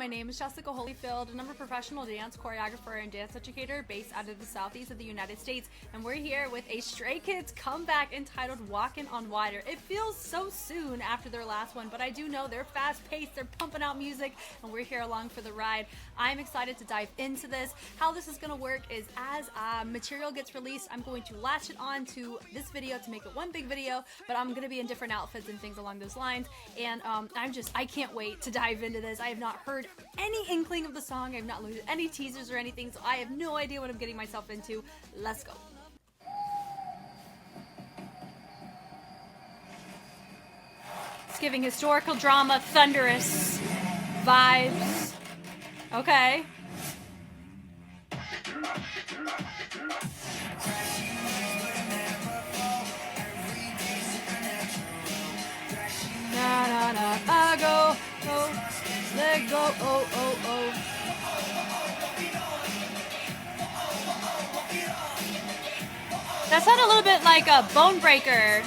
name is Jessica Holyfield, and I'm a professional dance choreographer and dance educator based out of the southeast of the United States, and we're here with a Stray Kids comeback entitled Walkin' on Wider. It feels so soon after their last one, but I do know they're fast-paced, they're pumping out music, and we're here along for the ride. I'm excited to dive into this. How this is going to work is as material gets released, I'm going to latch it on to this video to make it one big video, but I'm going to be in different outfits and things along those lines, and I can't wait to dive into this. I have not heard any inkling of the song. I have not looked at any teasers or anything, so I have no idea what I'm getting myself into. Let's go. It's giving historical drama, thunderous vibes. Okay. Na na na, I go, let go, oh, oh, oh. That sounded a little bit like a Bone Breaker.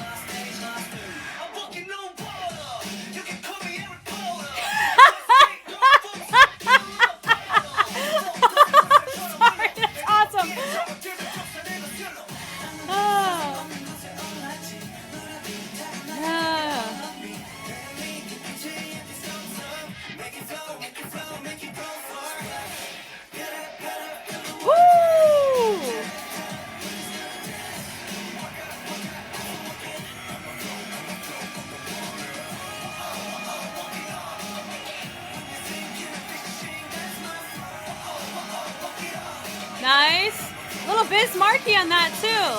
Sorry, that's awesome. Oh. Nice. A little Bismarcky on that too.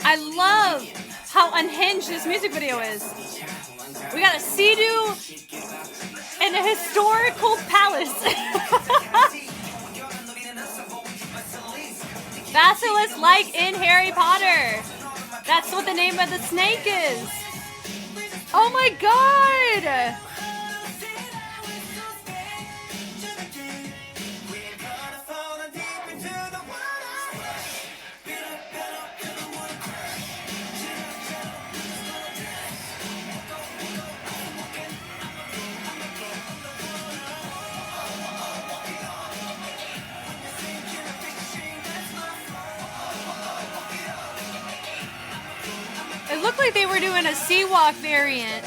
I love how unhinged this music video is. We got a Sea-Doo in a historical palace. Basilisk like in Harry Potter. That's what the name of the snake is. Oh my god! It looked like they were doing a sea walk variant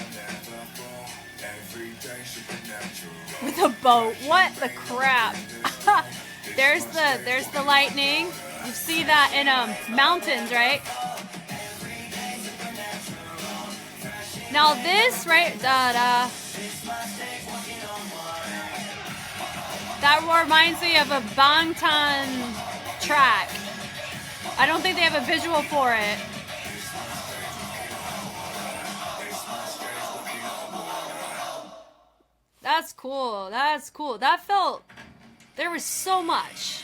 with a boat. What the crap? there's the lightning. You see that in mountains, right? Now this, right? That reminds me of a Bangtan track. I don't think they have a visual for it. That's cool. That's cool. That felt... There was so much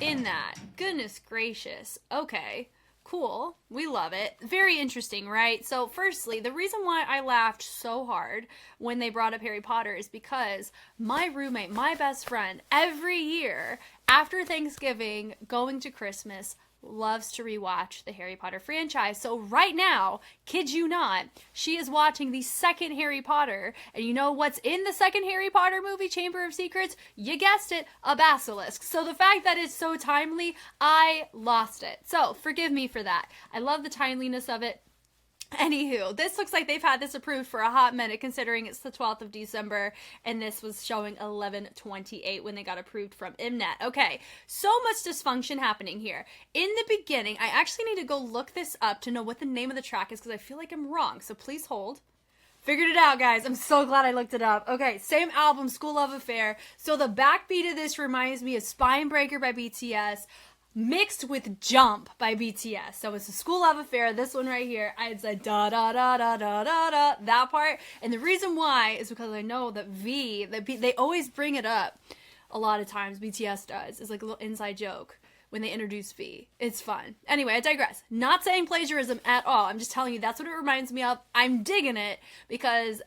in that. Goodness gracious. Okay. Cool. We love it. Very interesting, right? So, firstly, the reason why I laughed so hard when they brought up Harry Potter is because my roommate, my best friend, every year after Thanksgiving, going to Christmas, loves to rewatch the Harry Potter franchise. So right now, kid you not, she is watching the second Harry Potter. And you know what's in the second Harry Potter movie, Chamber of Secrets? You guessed it, a basilisk. So the fact that it's so timely, I lost it. So forgive me for that. I love the timeliness of it. Anywho, this looks like they've had this approved for a hot minute, considering it's the 12th of December, and this was showing 11/28 when they got approved from Mnet. Okay, so much dysfunction happening here. In the beginning, I actually need to go look this up to know what the name of the track is, because I feel like I'm wrong, so please hold. Figured it out, guys. I'm so glad I looked it up. Okay, same album, School Love Affair. So the backbeat of this reminds me of Spinebreaker by BTS, mixed with Jump by BTS. So it's a School Love Affair. This one right here, I'd say da da da da da da da, that part. And the reason why is because I know that they always bring it up a lot of times, BTS does. It's like a little inside joke when they introduce V. It's fun. Anyway, I digress. Not saying plagiarism at all. I'm just telling you that's what it reminds me of. I'm digging it because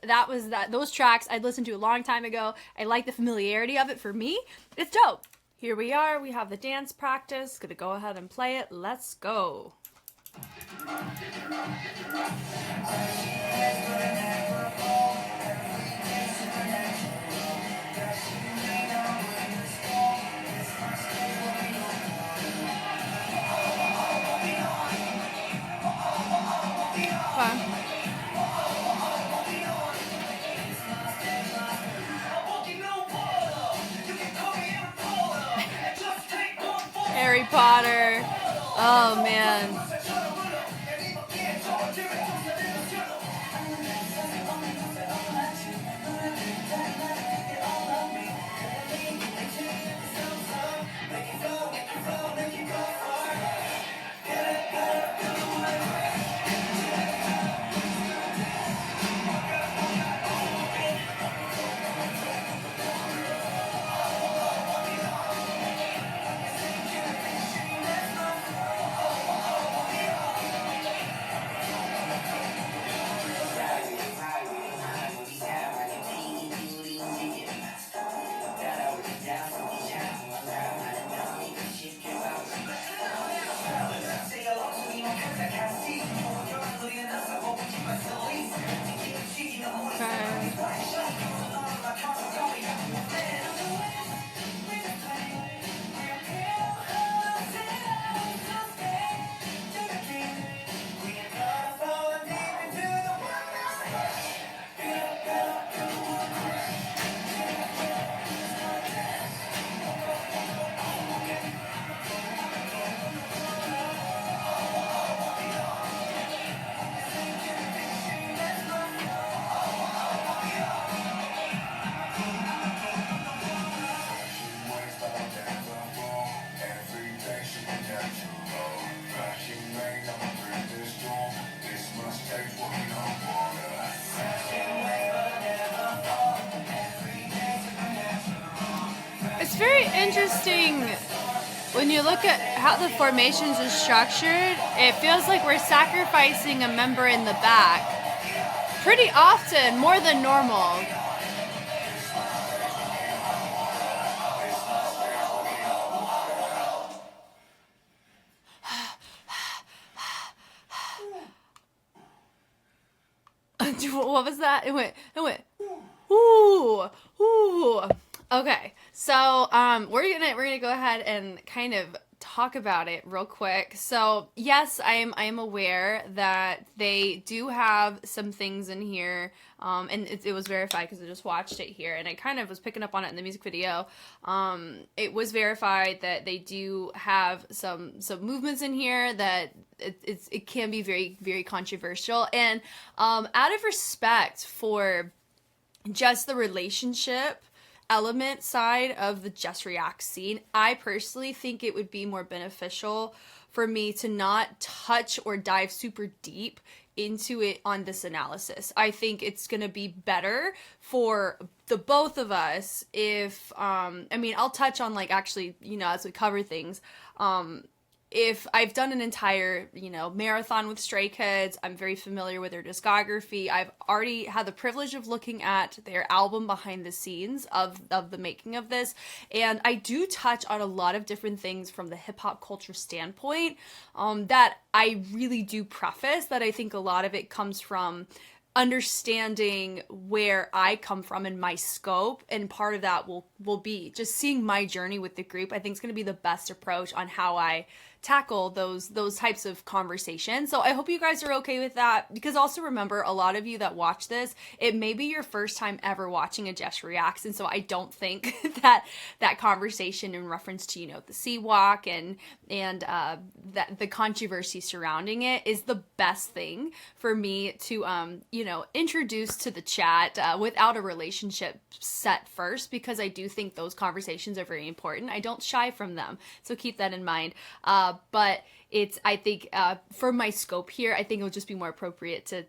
those tracks I'd listened to a long time ago. I like the familiarity of it for me. It's dope. Here we are. We have the dance practice. Gonna go ahead and play it. Let's go. Potter. Oh man. It's very interesting when you look at how the formations are structured. It feels like we're sacrificing a member in the back pretty often, more than normal. What was that? It went, ooh, ooh. Okay, so we're gonna go ahead and kind of talk about it real quick. So yes, I am aware that they do have some things in here, and it was verified because I just watched it here, and I kind of was picking up on it in the music video. It was verified that they do have some movements in here that it can be very, very controversial, and out of respect for just the relationship element side of the Just React scene, I personally think it would be more beneficial for me to not touch or dive super deep into it on this analysis. I think it's going to be better for the both of us if, I mean, I'll touch on like actually, you know, as we cover things, if I've done an entire, you know, marathon with Stray Kids, I'm very familiar with their discography. I've already had the privilege of looking at their album behind the scenes of the making of this. And I do touch on a lot of different things from the hip hop culture standpoint, that I really do preface that I think a lot of it comes from understanding where I come from and my scope, and part of that will be just seeing my journey with the group. I think it's going to be the best approach on how I tackle those types of conversations. So I hope you guys are okay with that, because also remember, a lot of you that watch this, it may be your first time ever watching a Just Reacts, and so I don't think that conversation in reference to, you know, the C-Walk and that the controversy surrounding it is the best thing for me to you know, introduce to the chat without a relationship set first, because I do think those conversations are very important. I don't shy from them, so keep that in mind. But it's, I think, for my scope here, I think it would just be more appropriate to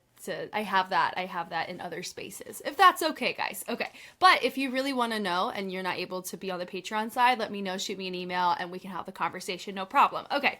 I have that in other spaces, if that's okay, guys. Okay, but if you really want to know and you're not able to be on the Patreon side, let me know, shoot me an email, and we can have the conversation, no problem. Okay,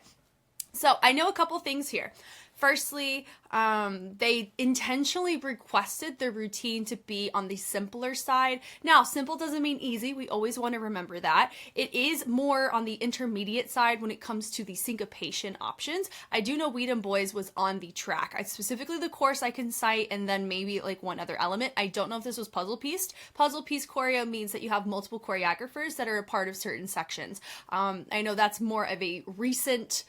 so I know a couple things here. Firstly, they intentionally requested the routine to be on the simpler side. Now, simple doesn't mean easy. We always want to remember that. It is more on the intermediate side when it comes to the syncopation options. I do know Weed and Boys was on the track. Specifically the course I can cite, and then maybe like one other element. I don't know if this was puzzle pieced. Puzzle piece choreo means that you have multiple choreographers that are a part of certain sections. I know that's more of a recent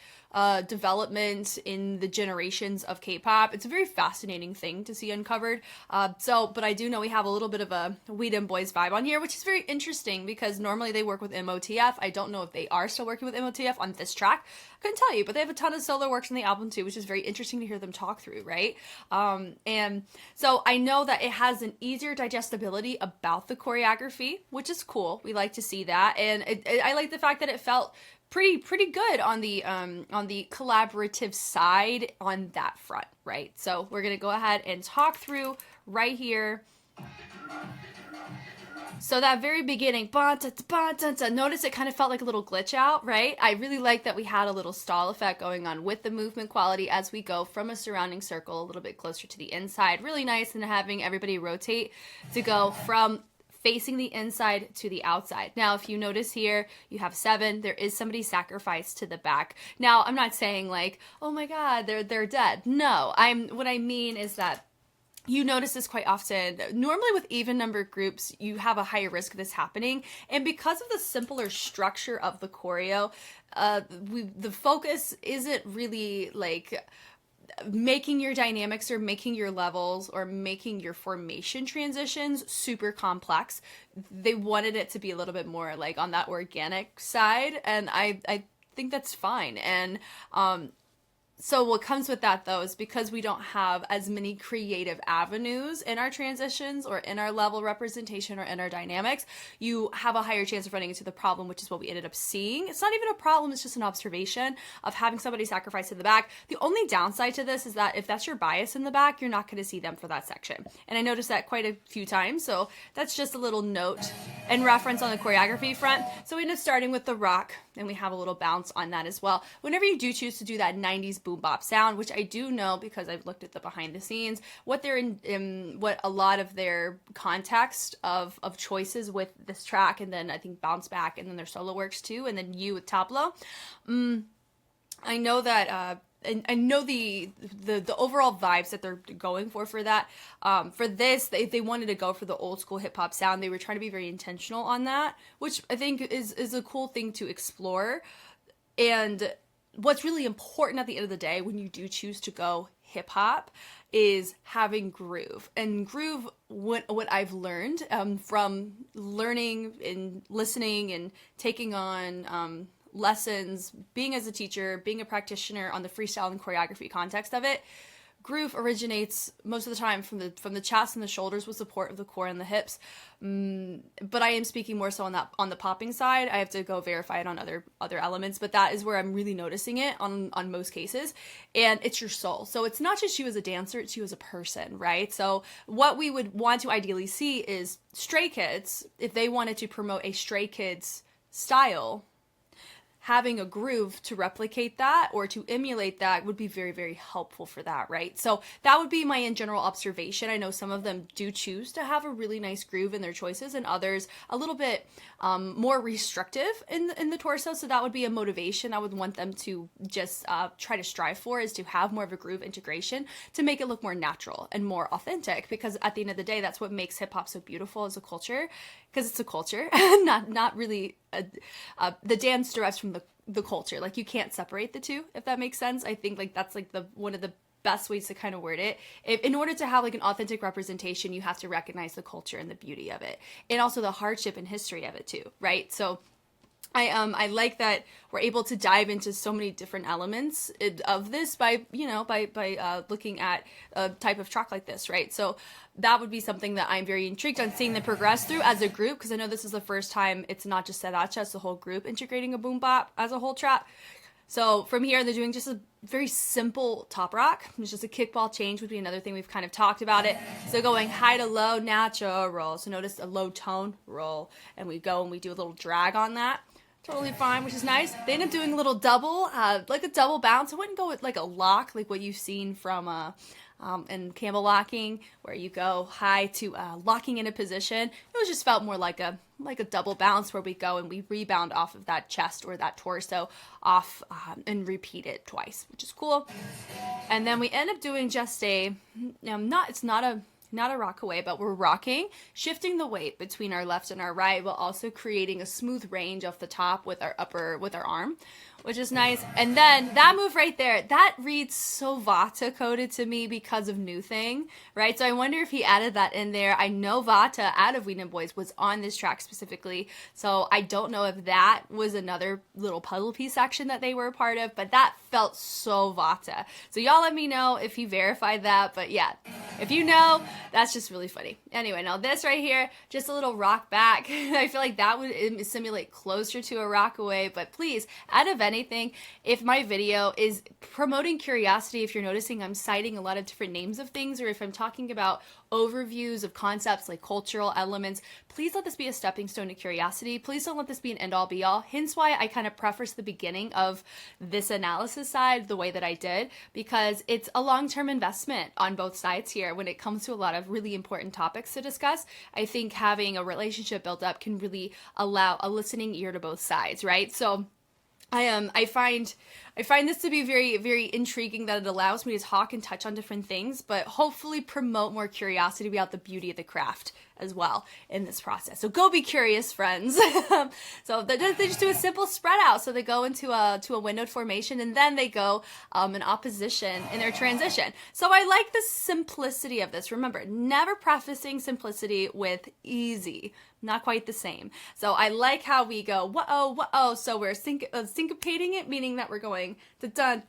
development in the generations of K-pop. It's a very fascinating thing to see uncovered. But I do know we have a little bit of a Weedham Boys vibe on here, which is very interesting because normally they work with MOTF. I don't know if they are still working with MOTF on this track. I couldn't tell you, but they have a ton of solo works on the album too, which is very interesting to hear them talk through, right? And so I know that it has an easier digestibility about the choreography, which is cool. We like to see that, and I like the fact that it felt pretty good on the collaborative side on that front, right? So we're gonna go ahead and talk through right here. So that very beginning, notice it kind of felt like a little glitch out, right? I really like that we had a little stall effect going on with the movement quality as we go from a surrounding circle a little bit closer to the inside. Really nice, and having everybody rotate to go from facing the inside to the outside. Now, if you notice here, you have 7. There is somebody sacrificed to the back. Now, I'm not saying like, oh my God, they're dead. No, what I mean is that you notice this quite often. Normally with even numbered groups, you have a higher risk of this happening. And because of the simpler structure of the choreo, the focus isn't really like making your dynamics or making your levels or making your formation transitions super complex. They wanted it to be a little bit more like on that organic side. And I think that's fine. And, so what comes with that, though, is because we don't have as many creative avenues in our transitions or in our level representation or in our dynamics, you have a higher chance of running into the problem, which is what we ended up seeing. It's not even a problem, it's just an observation of having somebody sacrifice to the back. The only downside to this is that if that's your bias in the back, you're not going to see them for that section. And I noticed that quite a few times, so that's just a little note and reference on the choreography front. So we end up starting with the rock, and we have a little bounce on that as well. Whenever you do choose to do that 90s boom bop sound, which I do know because I've looked at the behind the scenes, what they're in what a lot of their context of choices with this track, and then I think bounce back, and then their solo works too, and then you with tableau. I know that and I know the overall vibes that they're going for that. For this, they wanted to go for the old school hip hop sound. They were trying to be very intentional on that, which I think is a cool thing to explore. And what's really important at the end of the day when you do choose to go hip hop is having groove. And groove, what I've learned from learning and listening and taking on lessons, being as a teacher, being a practitioner on the freestyle and choreography context of it, groove originates most of the time from the chest and the shoulders with support of the core and the hips. But I am speaking more so on the popping side. I have to go verify it on other elements, but that is where I'm really noticing it on most cases. And it's your soul. So it's not just you as a dancer, it's you as a person, right? So what we would want to ideally see is Stray Kids, if they wanted to promote a Stray Kids style, having a groove to replicate that or to emulate that would be very, very helpful for that, right? So that would be my in general observation. I know some of them do choose to have a really nice groove in their choices, and others a little bit more restrictive in the torso. So that would be a motivation I would want them to just try to strive for, is to have more of a groove integration to make it look more natural and more authentic, because at the end of the day, that's what makes hip hop so beautiful as a culture, because it's a culture, not really the dance derives from the culture. Like, you can't separate the two, if that makes sense. I think like that's like one of the best ways to kind of word it. In order to have like an authentic representation, you have to recognize the culture and the beauty of it, and also the hardship and history of it too, right? So I like that we're able to dive into so many different elements of this by looking at a type of track like this, right? So that would be something that I'm very intrigued on seeing them progress through as a group, because I know this is the first time it's not just Sriracha, it's the whole group integrating a boom bop as a whole track. So from here, they're doing just a very simple top rock. It's just a kickball change would be another thing. We've kind of talked about it. So going high to low, natural. So notice a low tone roll, and we go and we do a little drag on that. Totally fine, which is nice. They end up doing a little double, like a double bounce. I wouldn't go with like a lock, like what you've seen from in Campbell locking, where you go high to locking in a position. It was just felt more like a double bounce, where we go and we rebound off of that chest or that torso off and repeat it twice, which is cool. And then we end up doing just it's not a not a rock away, but we're rocking, shifting the weight between our left and our right, while also creating a smooth range off the top with our arm, which is nice. And then that move right there, that reads so Vata coded to me because of New Thing, right? So I wonder if he added that in there. I know Vata out of Wheaton Boys was on this track specifically, so I don't know if that was another little puzzle piece action that they were a part of, but that felt so Vata. So y'all let me know if he verified that, but yeah, if you know, that's just really funny. Anyway, now this right here, just a little rock back. I feel like that would simulate closer to a rock away, but please, out of anything, if my video is promoting curiosity, if you're noticing I'm citing a lot of different names of things, or if I'm talking about overviews of concepts like cultural elements, please let this be a stepping stone to curiosity. Please don't let this be an end all be all. Hence why I kind of preface the beginning of this analysis side the way that I did, because it's a long-term investment on both sides here when it comes to a lot of really important topics to discuss. I think having a relationship built up can really allow a listening ear to both sides, right? So I find this to be very, very intriguing that it allows me to talk and touch on different things, but hopefully promote more curiosity about the beauty of the craft as well in this process. So go be curious, friends. So they just do a simple spread out. So they go into a windowed formation, and then they go in opposition in their transition. So I like the simplicity of this. Remember, never prefacing simplicity with easy. Not quite the same. So I like how we go, whoa, whoa. So we're syncopating it, meaning that we're going to done.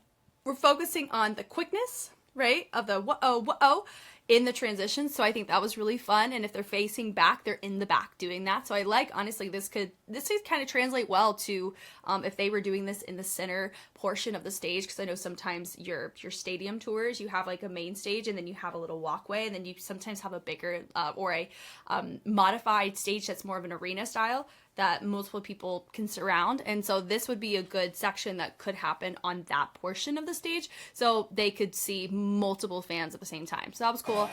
We're focusing on the quickness, right, of the whoa, whoa in the transition. So I think that was really fun. And if they're facing back, they're in the back doing that. So I like, honestly, this could kind of translate well to if they were doing this in the center portion of the stage, because I know sometimes your stadium tours, you have like a main stage and then you have a little walkway, and then you sometimes have a bigger or a modified stage that's more of an arena style that multiple people can surround. And so this would be a good section that could happen on that portion of the stage, so they could see multiple fans at the same time. So that was cool.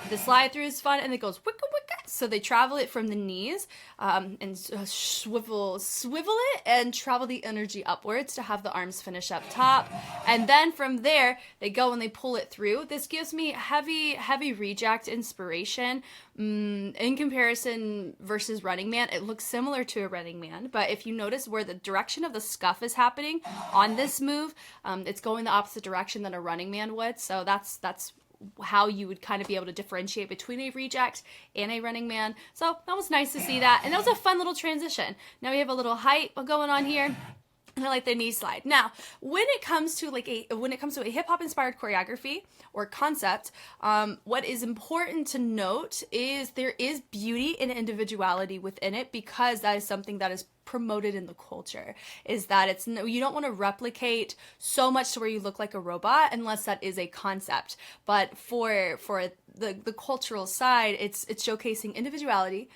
The slide through is fun, and it goes wicka wicka. So they travel it from the knees and swivel it and travel the energy upwards to have the arms finish up top. And then from there, they go and they pull it through. This gives me heavy reject inspiration. In comparison versus Running Man, it looks similar to a Running Man, but if you notice where the direction of the scuff is happening on this move, it's going the opposite direction than a Running Man would. So that's how you would kind of be able to differentiate between a reject and a Running Man. So that was nice to see that, and that was a fun little transition. Now we have a little height going on here. And I like the knee slide. Now, when it comes to a hip hop inspired choreography or concept, what is important to note is there is beauty and individuality within it, because that is something that is promoted in the culture, is that you don't want to replicate so much to where you look like a robot unless that is a concept. But for the cultural side, it's showcasing individuality,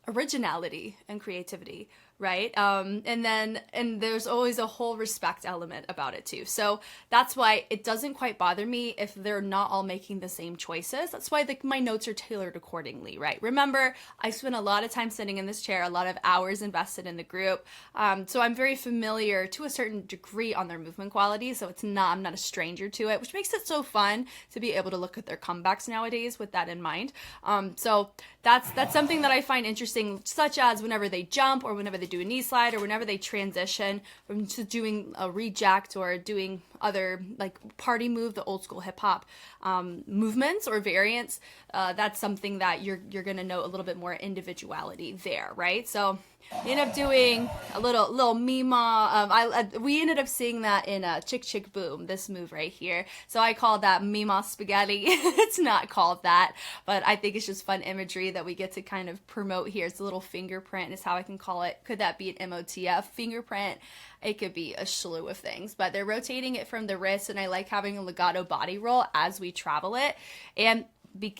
originality, and creativity, right? And there's always a whole respect element about it too. So that's why it doesn't quite bother me if they're not all making the same choices. That's why my notes are tailored accordingly, right? Remember, I spent a lot of time sitting in this chair, a lot of hours invested in the group. So I'm very familiar to a certain degree on their movement quality. So I'm not a stranger to it, which makes it so fun to be able to look at their comebacks nowadays with that in mind. So that's something that I find interesting, such as whenever they jump, or whenever they do a knee slide, or whenever they transition from to doing a reject or doing other like party move, the old school hip hop movements or variants. That's something that you're gonna know a little bit more individuality there, right? So we ended up doing a little Mima. We ended up seeing that in Chick Chick Boom, this move right here. So I called that Mima Spaghetti. It's not called that, but I think it's just fun imagery that we get to kind of promote here. It's a little fingerprint is how I can call it. Could that be an MOTF fingerprint? It could be a slew of things, but they're rotating it from the wrist, and I like having a legato body roll as we travel it. And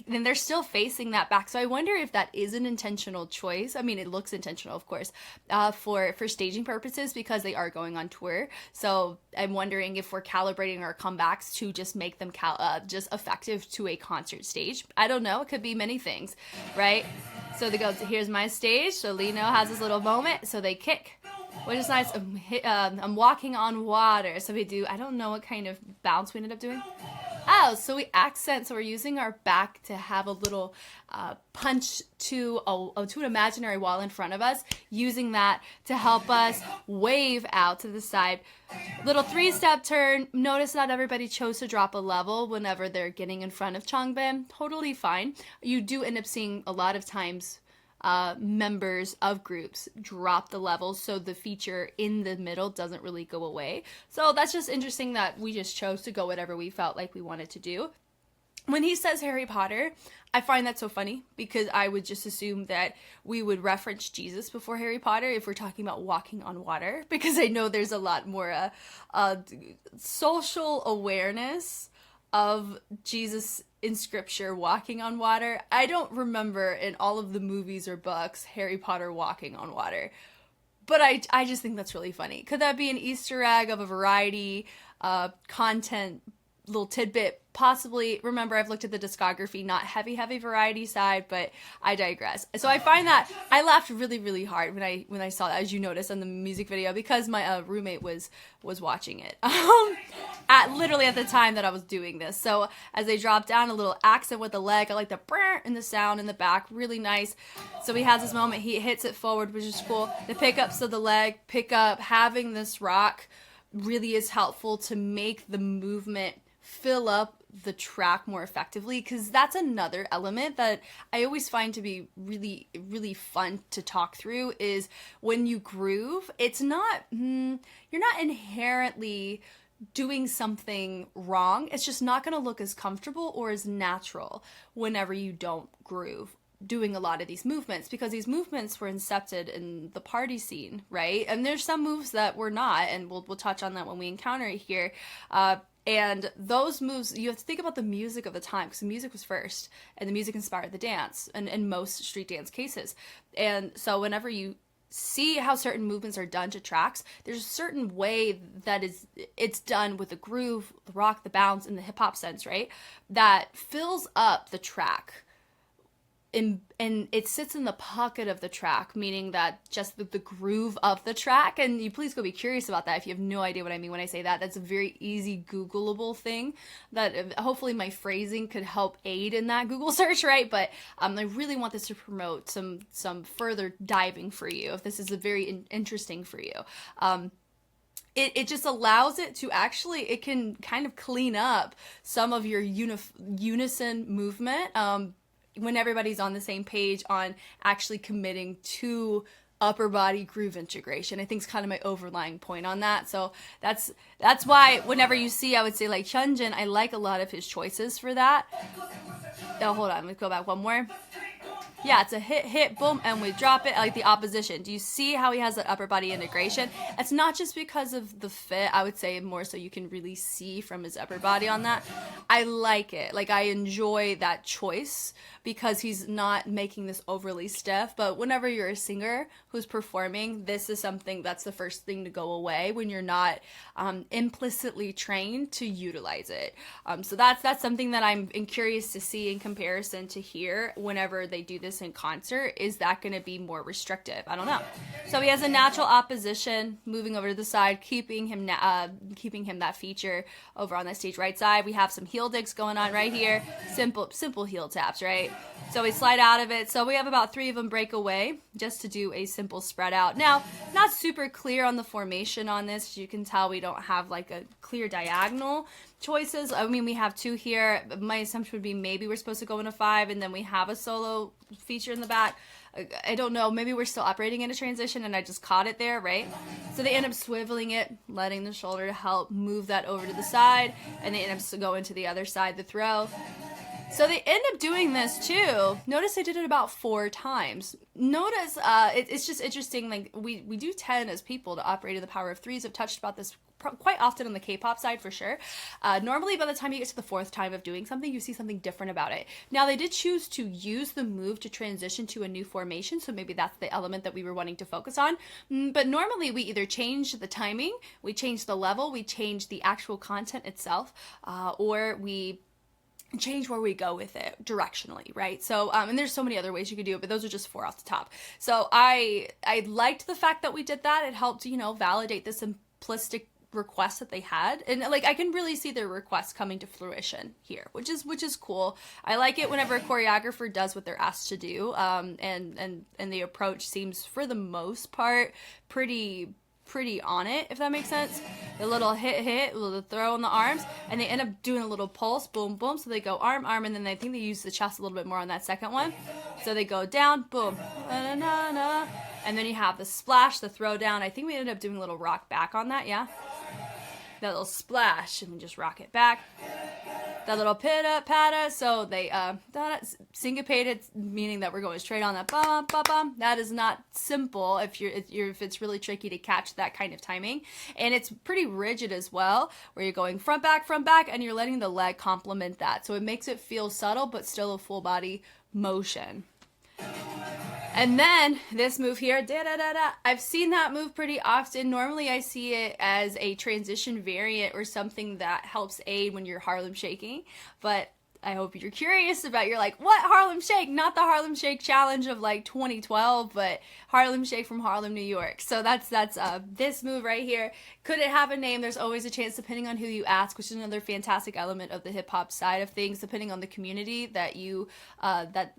they're still facing that back. So I wonder if that is an intentional choice. I mean, it looks intentional, of course, for staging purposes, because they are going on tour. So I'm wondering if we're calibrating our comebacks to just make them just effective to a concert stage. I don't know. It could be many things, right? So they go, here's my stage. So Lino has this little moment. So they kick, which is nice. I'm walking on water. So we do, I don't know what kind of bounce we ended up doing. Oh, so we accent, so we're using our back to have a little punch to an imaginary wall in front of us, using that to help us wave out to the side. Little 3-step turn. Notice not everybody chose to drop a level whenever they're getting in front of Changbin. Totally fine. You do end up seeing a lot of times members of groups drop the levels, so the feature in the middle doesn't really go away. So that's just interesting that we just chose to go whatever we felt like we wanted to do. When he says Harry Potter, I find that so funny because I would just assume that we would reference Jesus before Harry Potter if we're talking about walking on water, because I know there's a lot more social awareness of Jesus in scripture walking on water. I don't remember in all of the movies or books Harry Potter walking on water, but I just think that's really funny. Could that be an Easter egg of a variety content little tidbit? Possibly. Remember, I've looked at the discography, not heavy variety side, but I digress. So I find that I laughed really hard when I saw that, as you noticed on the music video, because my roommate was watching it literally at the time that I was doing this. So as they drop down, a little accent with the leg, I like the brr in the sound in the back, really nice. So he has this moment, he hits it forward, which is cool. The pickups of the leg, pickup, having this rock really is helpful to make the movement fill up the track more effectively, because that's another element that I always find to be really fun to talk through. Is when you groove, it's not you're not inherently doing something wrong, it's just not going to look as comfortable or as natural whenever you don't groove doing a lot of these movements, because these movements were incepted in the party scene, right? And there's some moves that were not, and we'll touch on that when we encounter it here. And those moves, you have to think about the music of the time, because the music was first, and the music inspired the dance, and in most street dance cases. And so whenever you see how certain movements are done to tracks, there's a certain way that it's done with the groove, the rock, the bounce, and the hip-hop sense, right? That fills up the track. And it sits in the pocket of the track, meaning that just the groove of the track. And you please go be curious about that if you have no idea what I mean when I say that. That's a very easy Googleable thing that hopefully my phrasing could help aid in that Google search, right? But I really want this to promote some further diving for you if this is a very interesting for you. It just allows it to actually, it can kind of clean up some of your unison movement, when everybody's on the same page on actually committing to upper body groove integration. I think is kind of my overlying point on that. So that's why whenever you see, I would say like Hyunjin, I like a lot of his choices for that. Oh, hold on, let's go back one more. Yeah, it's a hit, boom, and we drop it. I like the opposition. Do you see how he has that upper body integration? It's not just because of the fit. I would say more so you can really see from his upper body on that. I like it. Like, I enjoy that choice because he's not making this overly stiff. But whenever you're a singer who's performing, this is something that's the first thing to go away when you're not implicitly trained to utilize it. So that's something that I'm curious to see in comparison to here whenever they do this in concert. Is that going to be more restrictive? I don't know. So he has a natural opposition moving over to the side, keeping him that feature over on the stage right side. We have some heel digs going on right here. Simple heel taps, right? So we slide out of it. So we have about 3 of them break away just to do a simple spread out. Now, not super clear on the formation on this. As you can tell, we don't have like a clear diagonal choices. I mean, we have 2 here. My assumption would be maybe we're supposed to go into 5, and then we have a solo feature in the back. I don't know. Maybe we're still operating in a transition and I just caught it there, right? So they end up swiveling it, letting the shoulder help move that over to the side, and they end up going to the other side, the throw. So they end up doing this too. Notice they did it about 4 times. Notice it's just interesting. Like we do tend as people to operate in the power of 3s. I've touched about this quite often on the K-pop side for sure. Normally by the time you get to the 4th time of doing something, you see something different about it. Now they did choose to use the move to transition to a new formation, so maybe that's the element that we were wanting to focus on. But normally we either change the timing, we change the level, we change the actual content itself, or we change where we go with it directionally, right? So, and there's so many other ways you could do it, but those are just 4 off the top. So I liked the fact that we did that. It helped, validate the simplistic requests that they had, and like I can really see their requests coming to fruition here, which is cool. I like it whenever a choreographer does what they're asked to do, and the approach seems for the most part pretty on it, if that makes sense. The little hit, a little throw in the arms, and they end up doing a little pulse, boom, boom. So they go arm, and then I think they use the chest a little bit more on that second one. So they go down, boom, na, na, na, and then you have the splash, the throw down. I think we ended up doing a little rock back on that, yeah? That little splash, and then just rock it back. That little pitta patta, so they syncopated, meaning that we're going straight on that bum bum bum. That is not simple if it's really tricky to catch that kind of timing, and it's pretty rigid as well, where you're going front back, and you're letting the leg complement that, so it makes it feel subtle but still a full body motion. And then this move here, da-da-da-da, I've seen that move pretty often. Normally I see it as a transition variant or something that helps aid when you're Harlem shaking. But I hope you're curious about, you're like, what Harlem Shake? Not the Harlem Shake challenge of like 2012, but Harlem Shake from Harlem, New York. So that's this move right here. Could it have a name? There's always a chance, depending on who you ask, which is another fantastic element of the hip hop side of things, depending on the community that you, that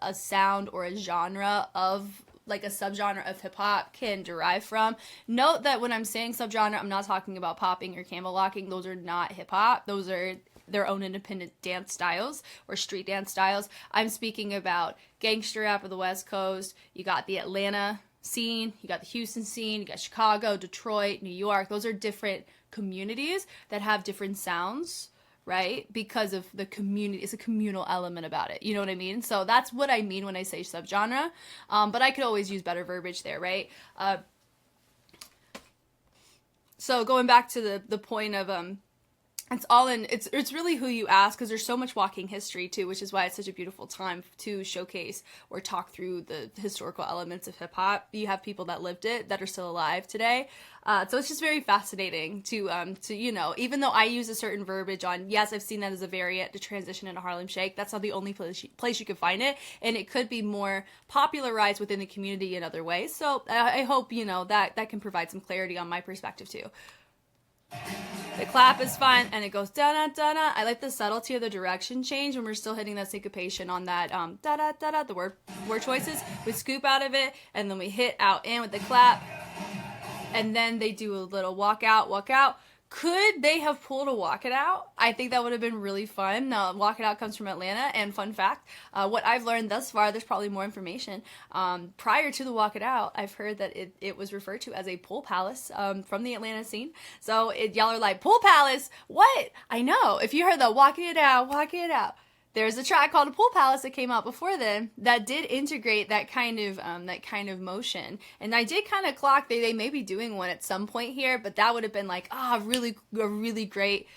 a sound or a genre of, like a subgenre of hip hop can derive from. Note that when I'm saying subgenre, I'm not talking about popping or camel locking. Those are not hip hop. Those are their own independent dance styles or street dance styles. I'm speaking about gangster rap of the West Coast. You got the Atlanta scene, you got the Houston scene, you got Chicago, Detroit, New York. Those are different communities that have different sounds, right? Because of the community, it's a communal element about it. You know what I mean? So that's what I mean when I say subgenre. But I could always use better verbiage there, right? So going back to the point of it's really who you ask, because there's so much walking history too, which is why it's such a beautiful time to showcase or talk through the historical elements of hip hop. You have people that lived it that are still alive today. So it's just very fascinating to you know, even though I use a certain verbiage on, yes, I've seen that as a variant to transition into Harlem Shake, that's not the only place you can find it, and it could be more popularized within the community in other ways. So I hope, you know, that can provide some clarity on my perspective too. The clap is fun, and it goes da-da-da-da. I like the subtlety of the direction change when we're still hitting that syncopation on that da-da-da-da, the word choices. We scoop out of it, and then we hit out in with the clap, and then they do a little walk out. Could they have pulled a Walk It Out? I think that would have been really fun. Walk It Out comes from Atlanta, and fun fact, what I've learned thus far, there's probably more information. Prior to the Walk It Out, I've heard that it was referred to as a pool palace from the Atlanta scene. So y'all are like, pool palace? What? I know. If you heard the Walk It Out, Walk It Out. There's a track called Pool Palace that came out before then that did integrate that kind of motion. And I did kind of clock they may be doing one at some point here, but that would have been like, a really great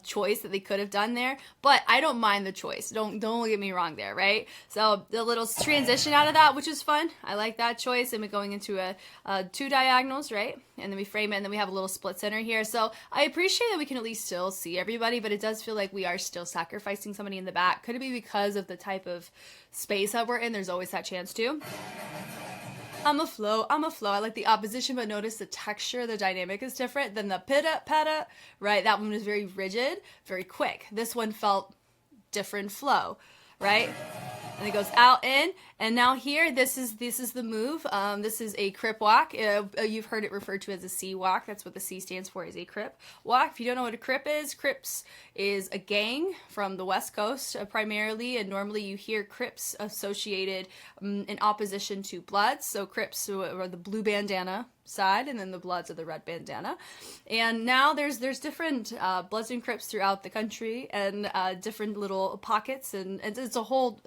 choice that they could have done there. But I don't mind the choice. Don't get me wrong there, right? So the little transition out of that, which is fun. I like that choice. And we're going into a two diagonals, right? And then we frame it, and then we have a little split center here. So I appreciate that we can at least still see everybody, but it does feel like we are still sacrificing somebody in the back. Could it be because of the type of space that we're in? There's always that chance too. I'm a flow. I like the opposition, but notice the texture, the dynamic is different than the pitta patta, right? That one was very rigid, very quick. This one felt different flow, right? And it goes out, in, and now here, this is the move. This is a crip walk. You've heard it referred to as a C walk. That's what the C stands for, is a crip walk. If you don't know what a crip is, Crips is a gang from the West Coast primarily, and normally you hear Crips associated in opposition to Bloods. So Crips are the blue bandana side, and then the Bloods are the red bandana. And now there's different Bloods and Crips throughout the country, and different little pockets, and it's a whole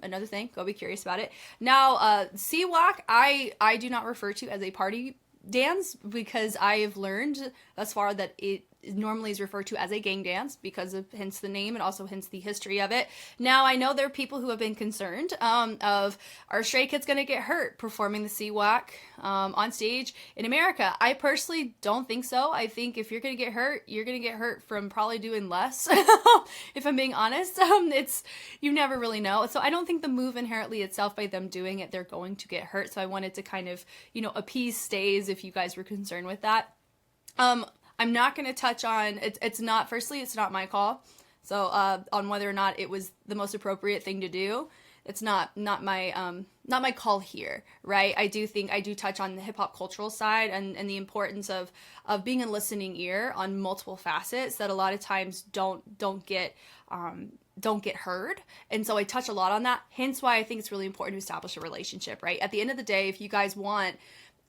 another thing. Go be curious about it. Now, C walk, I do not refer to as a party dance, because I have learned thus far that it normally is referred to as a gang dance, because of hence the name and also hence the history of it. Now, I know there are people who have been concerned of, are stray kids going to get hurt performing the C-Walk on stage in America? I personally don't think so. I think if you're going to get hurt, you're going to get hurt from probably doing less. If I'm being honest, you never really know. So I don't think the move inherently itself, by them doing it, they're going to get hurt. So I wanted to kind of, appease stays if you guys were concerned with that. I'm not going to touch on it's not, firstly, it's not my call. So on whether or not it was the most appropriate thing to do, it's not my call here, right? I do touch on the hip hop cultural side and the importance of being a listening ear on multiple facets that a lot of times don't get heard. And so I touch a lot on that. Hence why I think it's really important to establish a relationship, right? At the end of the day, if you guys want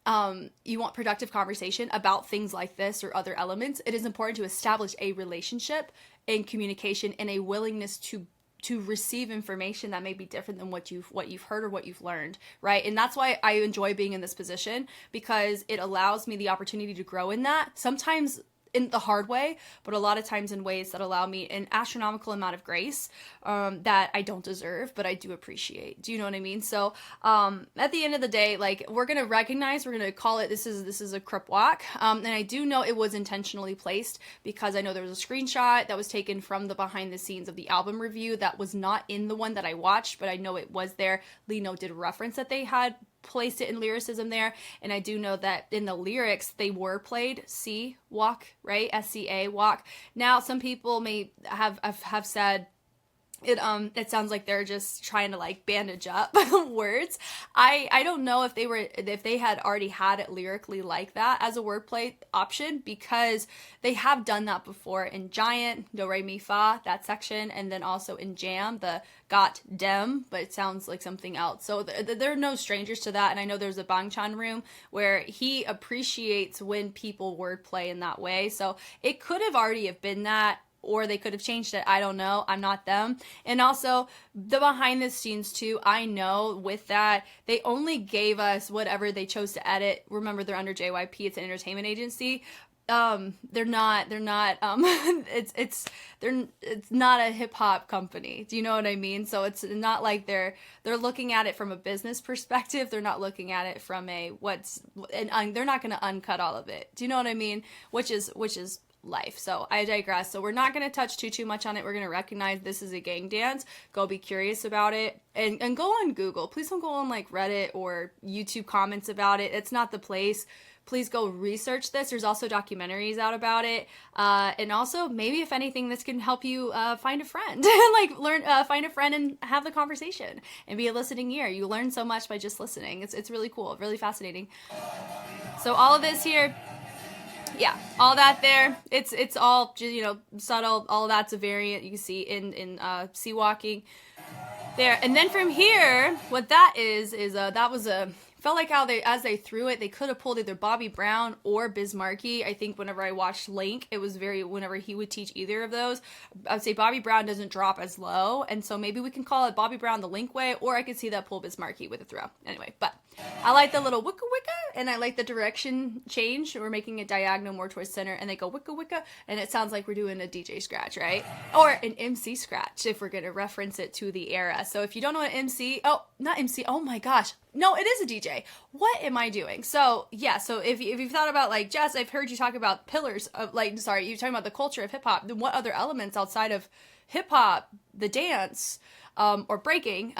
productive conversation about things like this or other elements, it is important to establish a relationship and communication and a willingness to receive information that may be different than what you've heard or what you've learned, right? And that's why I enjoy being in this position, because it allows me the opportunity to grow in that, sometimes in the hard way, but a lot of times in ways that allow me an astronomical amount of grace that I don't deserve, but I do appreciate. Do you know what I mean? So at the end of the day, like, we're gonna call it, this is a crip walk, and I do know it was intentionally placed because I know there was a screenshot that was taken from the behind the scenes of the album review that was not in the one that I watched, but I know it was there. Lino did reference that they had placed it in lyricism there, and I do know that in the lyrics they were played C walk, right? SCA walk. Now some people may have said it sounds like they're just trying to like bandage up words. I don't know if they had already had it lyrically like that as a wordplay option, because they have done that before in Giant, Do Re Mi Fa, that section, and then also in Jam, the got dem, but it sounds like something else. So they're no strangers to that, and I know there's a Bangchan room where he appreciates when people wordplay in that way. So it could have already have been that, or they could have changed it. I don't know. I'm not them. And also the behind the scenes too, I know with that, they only gave us whatever they chose to edit. Remember, they're under JYP. It's an entertainment agency. They're not it's not a hip hop company. Do you know what I mean? So it's not like they're looking at it from a business perspective. They're not looking at it from a they're not going to uncut all of it. Do you know what I mean? Which is life. So I digress. So we're not going to touch too much on it. We're going to recognize this is a gang dance. Go be curious about it, and go on Google. Please don't go on like Reddit or YouTube comments about it. It's not the place. Please go research this. There's also documentaries out about it. And also, maybe if anything, this can help you find a friend. Find a friend and have the conversation and be a listening ear. You learn so much by just listening. It's really cool, really fascinating. So all of this here, yeah, all that there, it's all, subtle. All of that's a variant you can see in sea walking there. And then from here, what that is that was felt like how as they threw it, they could have pulled either Bobby Brown or Biz Markie. I think whenever I watched Link, it was whenever he would teach either of those, I would say Bobby Brown doesn't drop as low, and so maybe we can call it Bobby Brown the Link way, or I could see that pull Biz Markie with a throw. Anyway, but I like the little wicka wicka, and I like the direction change. We're making it diagonal more towards center, and they go wicka wicka, and it sounds like we're doing a DJ scratch, right? Or an MC scratch, if we're going to reference it to the era. So if you don't know what oh my gosh, no, it is a DJ. What am I doing? So yeah, so if you've thought about, like, Jess, I've heard you talk about pillars of, you're talking about the culture of hip hop. Then what other elements outside of hip hop, the dance, or breaking,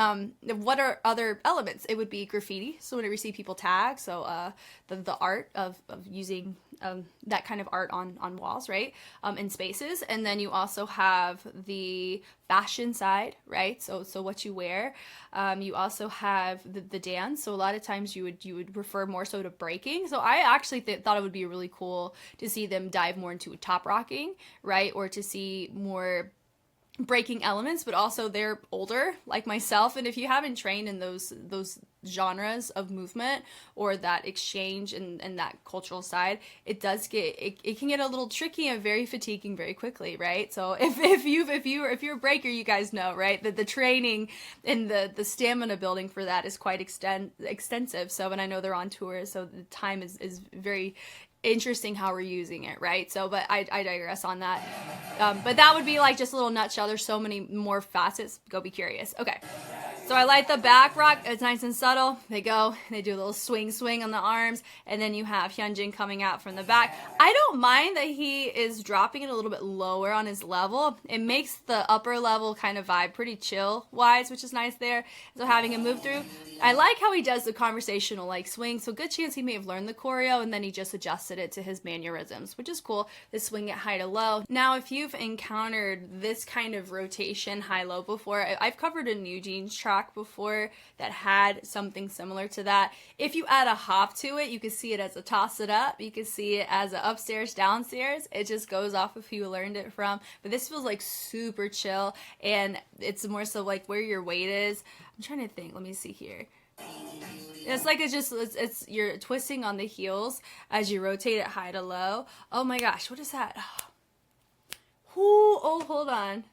what are other elements? It would be graffiti. So whenever you see people tag, so the art of using that kind of art on walls, right? In spaces. And then you also have the fashion side, right? So what you wear. You also have the dance. So a lot of times you would refer more so to breaking. So I actually thought it would be really cool to see them dive more into top rocking, right? Or to see more breaking elements, but also they're older like myself, and if you haven't trained in those genres of movement or that exchange and that cultural side, it can get a little tricky and very fatiguing very quickly, right? So if you're a breaker, you guys know, right, that the training and the stamina building for that is quite extensive. So, and I know they're on tour, so the time is very interesting how we're using it, right? So, but I digress on that. But that would be like just a little nutshell. There's so many more facets. Go be curious. Okay. So I like the back rock. It's nice and subtle. They go, they do a little swing on the arms, and then you have Hyunjin coming out from the back. I don't mind that he is dropping it a little bit lower on his level. It makes the upper level kind of vibe pretty chill wise, which is nice there. So having him move through. I like how he does the conversational like swing. So good chance he may have learned the choreo and then he just adjusted it to his mannerisms, which is cool. The swing at high to low. Now, if you've encountered this kind of rotation high-low before, I've covered a New Jeans track before that had something similar to that. If you add a hop to it, you can see it as a toss it up. You can see it as a upstairs, downstairs. It just goes off of who you learned it from. But this feels like super chill, and it's more so like where your weight is. I'm trying to think. Let me see here. It's like it's you're twisting on the heels as you rotate it high to low. Oh my gosh, what is that? Oh, hold on.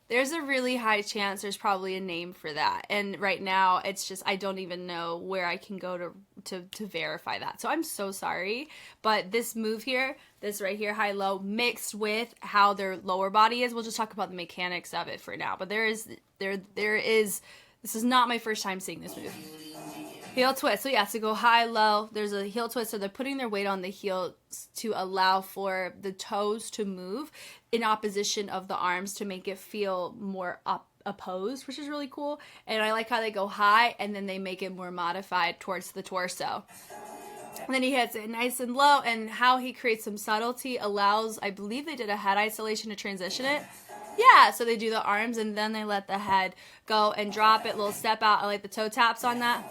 There's a really high chance there's probably a name for that. And right now, it's just, I don't even know where I can go to verify that. So I'm so sorry. But this move here, this right here, high-low, mixed with how their lower body is, we'll just talk about the mechanics of it for now. But there is, this is not my first time seeing this move. Heel twist. So yeah, to go high-low, there's a heel twist. So they're putting their weight on the heels to allow for the toes to move in opposition of the arms to make it feel more opposed, which is really cool. And I like how they go high and then they make it more modified towards the torso. And then he hits it nice and low, and how he creates some subtlety allows, I believe they did a head isolation to transition it. Yeah, so they do the arms and then they let the head go and drop it, little step out. I like the toe taps on that,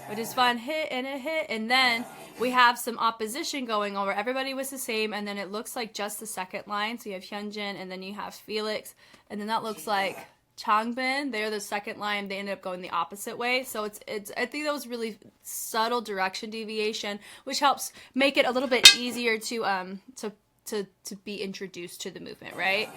which is fun. Hit and a hit, and then we have some opposition going over. Everybody was the same, and then it looks like just the second line. So you have Hyunjin, and then you have Felix, and then that looks like Changbin. They're the second line. They ended up going the opposite way. So it's I think that was really subtle direction deviation, which helps make it a little bit easier to be introduced to the movement, right?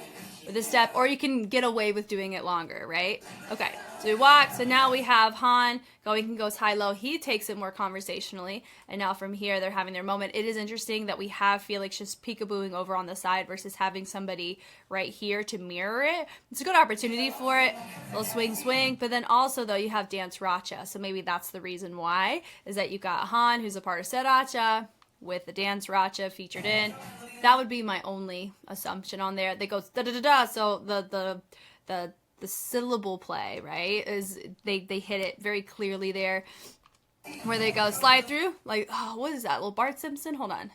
With a step, or you can get away with doing it longer, right? Okay, so we walk, so now we have Han going, he goes high-low, he takes it more conversationally, and now from here, they're having their moment. It is interesting that we have Felix just peekabooing over on the side versus having somebody right here to mirror it. It's a good opportunity for it, a little swing, but then also, though, you have Dance Racha, so maybe that's the reason why, is that you got Han, who's a part of Sriracha, with the Dance Racha featured in. That would be my only assumption on there. They go da da da da. So the syllable play, right, is they hit it very clearly there, where they go slide through. Like, oh, what is that? Little Bart Simpson? Hold on.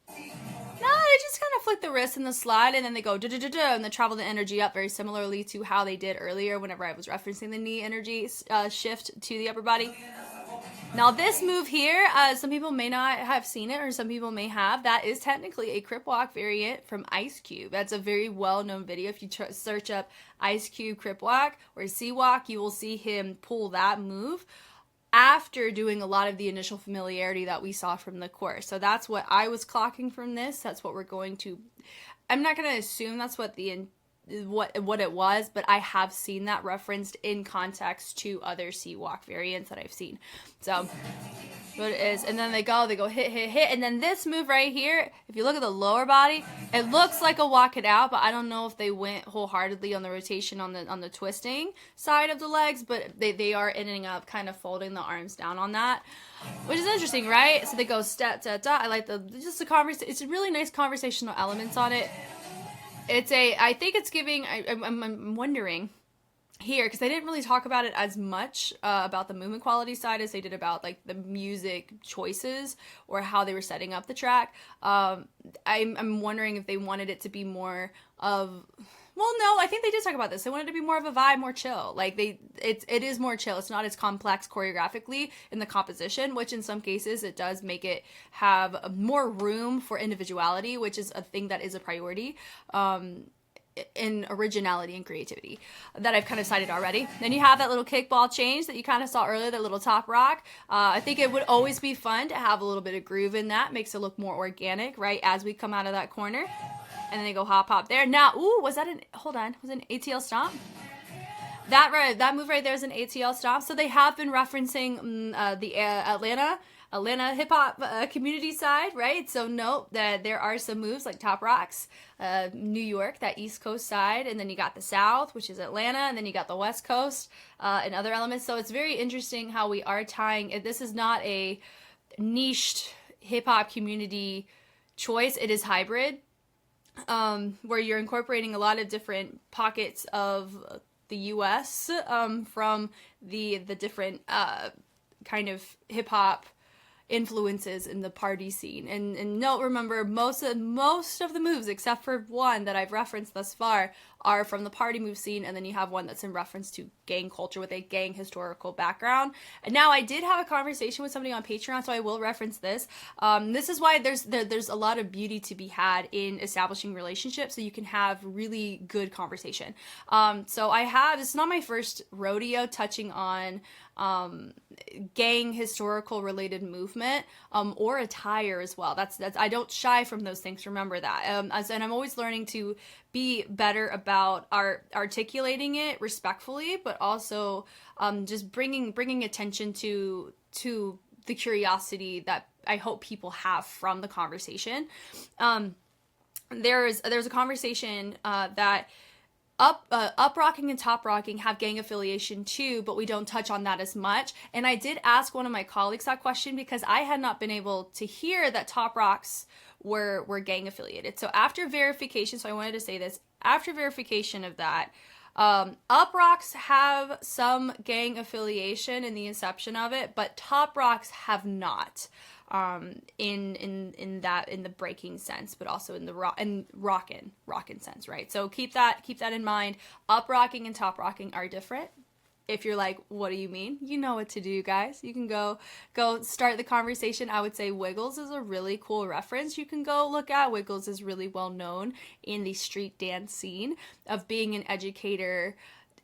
No, they just kind of flick the wrist in the slide, and then they go da da da da, and they travel the energy up very similarly to how they did earlier whenever I was referencing the knee energy shift to the upper body. Now this move here, some people may not have seen it, or some people may have. That is technically a Crip Walk variant from Ice Cube. That's a very well-known video. If you search up Ice Cube Crip Walk or C-Walk, you will see him pull that move after doing a lot of the initial familiarity that we saw from the course. So that's what I was clocking from this. That's what we're going to... I'm not going to assume that's what what it was, but I have seen that referenced in context to other C-Walk variants that I've seen. So what it is, and then they go hit, and then this move right here, if you look at the lower body, it looks like a walk it out, but I don't know if they went wholeheartedly on the rotation on the twisting side of the legs, but they are ending up kind of folding the arms down on that, which is interesting, right? So they go step, da, da. I like the conversation. It's a really nice conversational elements on it. I think it's giving, I'm wondering here, because they didn't really talk about it as much about the movement quality side as they did about like the music choices or how they were setting up the track. I'm wondering if they wanted it to be more of, well, no, I think they did talk about this. They wanted it to be more of a vibe, more chill. Like it is more chill. It's not as complex choreographically in the composition, which in some cases it does make it have more room for individuality, which is a thing that is a priority in originality and creativity that I've kind of cited already. Then you have that little kickball change that you kind of saw earlier, that little top rock. I think it would always be fun to have a little bit of groove in that. Makes it look more organic, right, as we come out of that corner. And then they go hop there. Now, ooh, was that an ATL stomp? that move right there is an ATL stomp. So they have been referencing the Atlanta hip hop community side, right? So note that there are some moves like Top Rocks, New York, that East Coast side, and then you got the South, which is Atlanta, and then you got the West Coast and other elements. So it's very interesting how we are tying. This is not a niched hip hop community choice. It is hybrid, where you're incorporating a lot of different pockets of the U.S. From the different kind of hip hop influences in the party scene. And note, remember, most of the moves, except for one that I've referenced thus far, are from the party move scene, and then you have one that's in reference to gang culture with a gang historical background. And now I did have a conversation with somebody on Patreon, so I will reference this. This is why there's a lot of beauty to be had in establishing relationships, so you can have really good conversation. So this is not my first rodeo touching on gang historical related movement or attire as well. That's I don't shy from those things. Remember that. And I'm always learning to be better about articulating it respectfully, but also just bringing attention to the curiosity that I hope people have from the conversation. There's a conversation that Up Rocking and Top Rocking have gang affiliation too, but we don't touch on that as much. And I did ask one of my colleagues that question because I had not been able to hear that Top Rocks were gang affiliated. So after verification, so I wanted to say this, after verification of that, Up Rocks have some gang affiliation in the inception of it, but Top Rocks have not. In the breaking sense, but also in the rockin' sense, right? So keep that in mind. Up Rocking and Top Rocking are different. If you're like, what do you mean? You know what to do, guys. You can go start the conversation. I would say Wiggles is a really cool reference you can go look at. Wiggles is really well known in the street dance scene of being an educator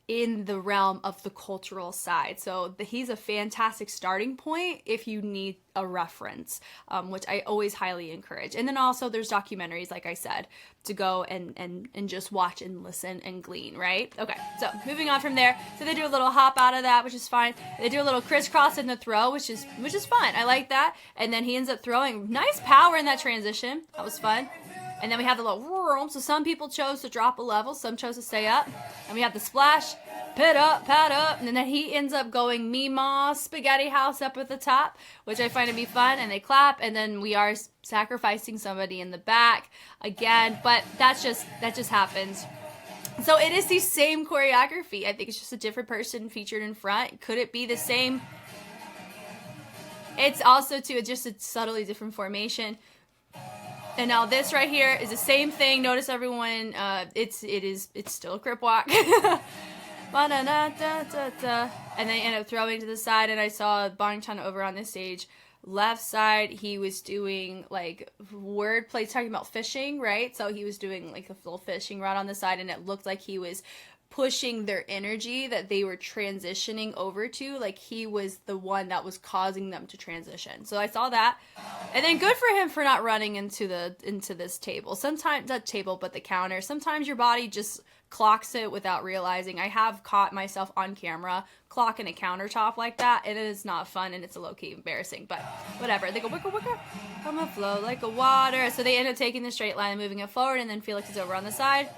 in the realm of the cultural side. So he's a fantastic starting point if you need a reference, which I always highly encourage. And then also there's documentaries, like I said, to go and just watch and listen and glean, right? Okay, so moving on from there. So they do a little hop out of that, which is fine. They do a little crisscross in the throw, which is fun. I like that. And then he ends up throwing nice power in that transition. That was fun. And then we have the little room. So some people chose to drop a level, some chose to stay up. And we have the splash, pad up. And then he ends up going Meemaw spaghetti house up at the top, which I find to be fun. And they clap. And then we are sacrificing somebody in the back again. But that just happens. So it is the same choreography. I think it's just a different person featured in front. Could it be the same? It's also just a subtly different formation. And now this right here is the same thing. Notice everyone, it's still a crip walk. And they end up throwing to the side, and I saw Bangchan over on this stage. Left side, he was doing like wordplay, talking about fishing, right? So he was doing like a full fishing rod on the side, and it looked like he was pushing their energy that they were transitioning over to, like he was the one that was causing them to transition. So I saw that, and then good for him for not running into this table. Sometimes not table, but the counter. Sometimes your body just clocks it without realizing. I have caught myself on camera clocking a countertop like that, and it is not fun, and it's a low-key embarrassing, but whatever. They go wicka wicka, come and flow like a water. So they end up taking the straight line and moving it forward, and then Felix is over on the side.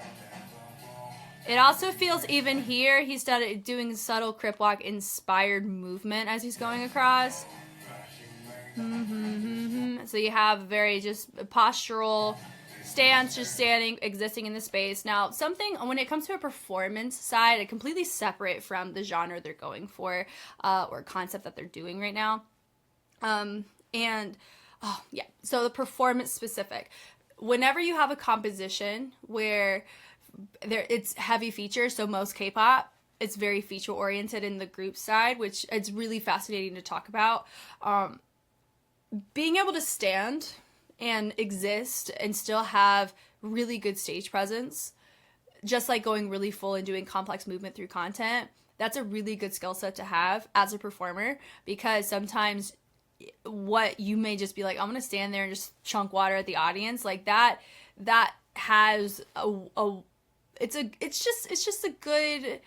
It also feels, even here, he started doing subtle crip walk inspired movement as he's going across. So you have very just postural stance, just standing, existing in the space. Now, something, when it comes to a performance side, completely separate from the genre they're going for, or concept that they're doing right now. So the performance specific. Whenever you have a composition where it's heavy feature, so most K-pop, it's very feature oriented in the group side, which it's really fascinating to talk about. Being able to stand and exist and still have really good stage presence, just like going really full and doing complex movement through content, that's a really good skill set to have as a performer, because sometimes what you may just be like, I'm gonna stand there and just chunk water at the audience, like that has it's just a good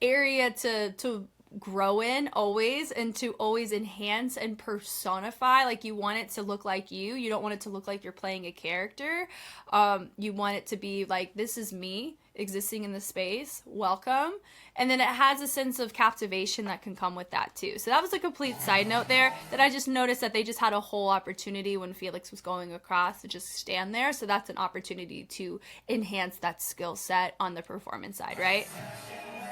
area to grow in always, and to always enhance and personify. Like, you want it to look like you don't want it to look like you're playing a character. You want it to be like, this is me existing in the space, welcome. And then it has a sense of captivation that can come with that too. So that was a complete side note there, that I just noticed that they just had a whole opportunity when Felix was going across to just stand there. So that's an opportunity to enhance that skill set on the performance side, right?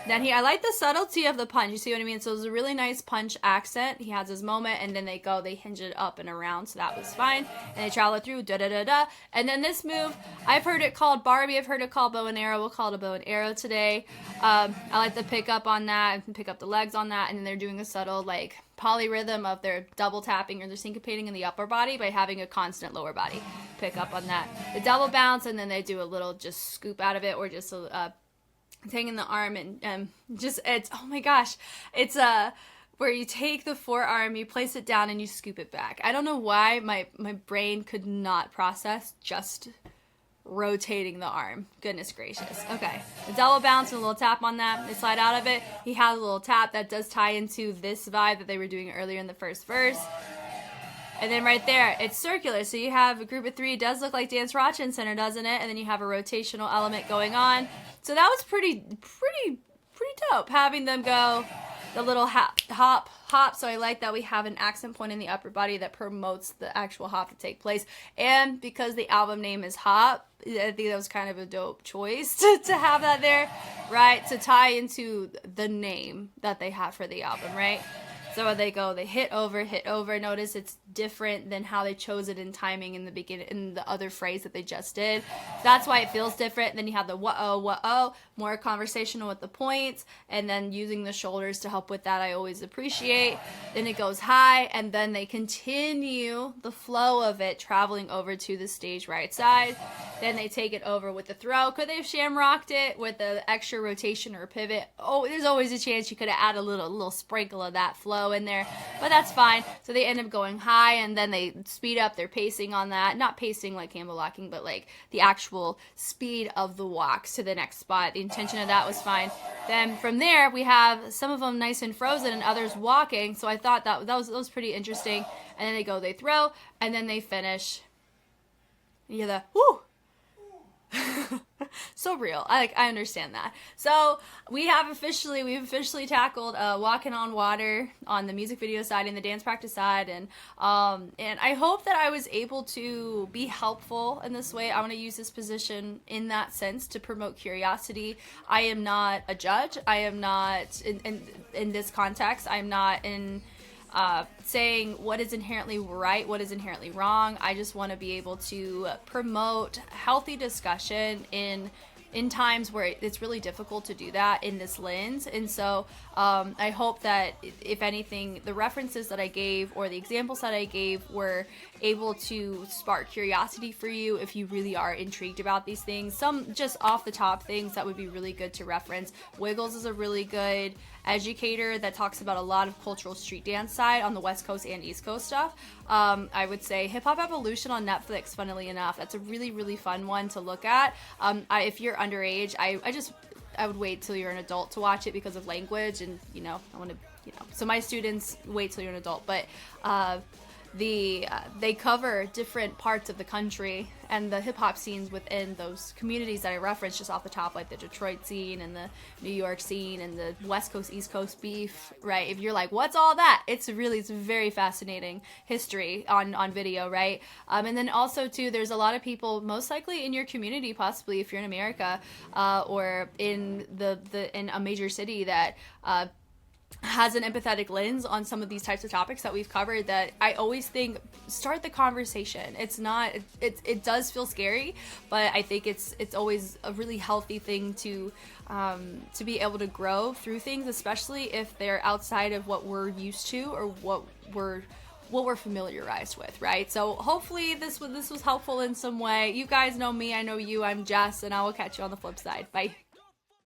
Then I like the subtlety of the punch. You see what I mean? So it was a really nice punch accent. He has his moment, and then they hinge it up and around, so that was fine. And they travel it through, da-da-da-da. And then this move, I've heard it called Barbie. I've heard it called bow and arrow. We'll call it a bow and arrow today. I like the pick up on that. I can pick up the legs on that. And then they're doing a subtle, like, polyrhythm of their double tapping, or they're syncopating in the upper body by having a constant lower body pick up on that. The double bounce, and then they do a little just scoop out of it, or just a taking the arm, and just, it's, oh my gosh, it's where you take the forearm, you place it down, and you scoop it back. I don't know why my brain could not process just rotating the arm. Goodness gracious. Okay, a double bounce and a little tap on that. They slide out of it. He has a little tap that does tie into this vibe that they were doing earlier in the first verse. And then right there, it's circular. So you have a group of three. It does look like Dance Rochin Center, doesn't it? And then you have a rotational element going on. So that was pretty dope, having them go the little hop. So I like that we have an accent point in the upper body that promotes the actual hop to take place. And because the album name is Hop, I think that was kind of a dope choice to have that there, right? To tie into the name that they have for the album, right? So they hit over. Notice it's different than how they chose it in timing in the beginning, in the other phrase that they just did. That's why it feels different. Then you have the wha-oh, more conversational with the points, and then using the shoulders to help with that, I always appreciate. Then it goes high, and then they continue the flow of it, traveling over to the stage right side. Then they take it over with the throw. Could they have shamrocked it with the extra rotation or pivot? Oh, there's always a chance you could have added a little sprinkle of that flow in there, but that's fine. So they end up going high, and then they speed up their pacing on that. Not pacing like Campbell locking, but like the actual speed of the walks to the next spot. The intention of that was fine. Then from there, we have some of them nice and frozen and others walking. So I thought that was pretty interesting. And then they throw, and then they finish. You hear the whoo. So real. I understand that. So we've officially tackled Walking on Water on the music video side and the dance practice side, and I hope that I was able to be helpful in this way. I want to use this position in that sense to promote curiosity. I am not a judge. I am not in this context. I'm not in saying what is inherently right, what is inherently wrong. I just want to be able to promote healthy discussion in times where it's really difficult to do that in this lens. And so I hope that, if anything, the references that I gave or the examples that I gave were able to spark curiosity for you if you really are intrigued about these things. Some just off the top things that would be really good to reference. Wiggles is a really good educator that talks about a lot of cultural street dance side on the West Coast and East Coast stuff. I would say Hip Hop Evolution on Netflix, funnily enough. That's a really, really fun one to look at. If you're underage, I would wait till you're an adult to watch it because of language, and I want to, so my students wait till you're an adult, but they cover different parts of the country and the hip-hop scenes within those communities that I referenced just off the top, like the Detroit scene and the New York scene and the West Coast East Coast beef, right? If you're like, what's all that? It's a very fascinating history on video, right? And then also too, there's a lot of people, most likely in your community, possibly if you're in America or in in a major city that has an empathetic lens on some of these types of topics that we've covered, that I always think start the conversation. It's not, it does feel scary, but I think it's always a really healthy thing to be able to grow through things, especially if they're outside of what we're used to or what we're familiarized with, right? So hopefully this was helpful in some way. You guys know me, I know you, I'm Jess, and I will catch you on the flip side. Bye.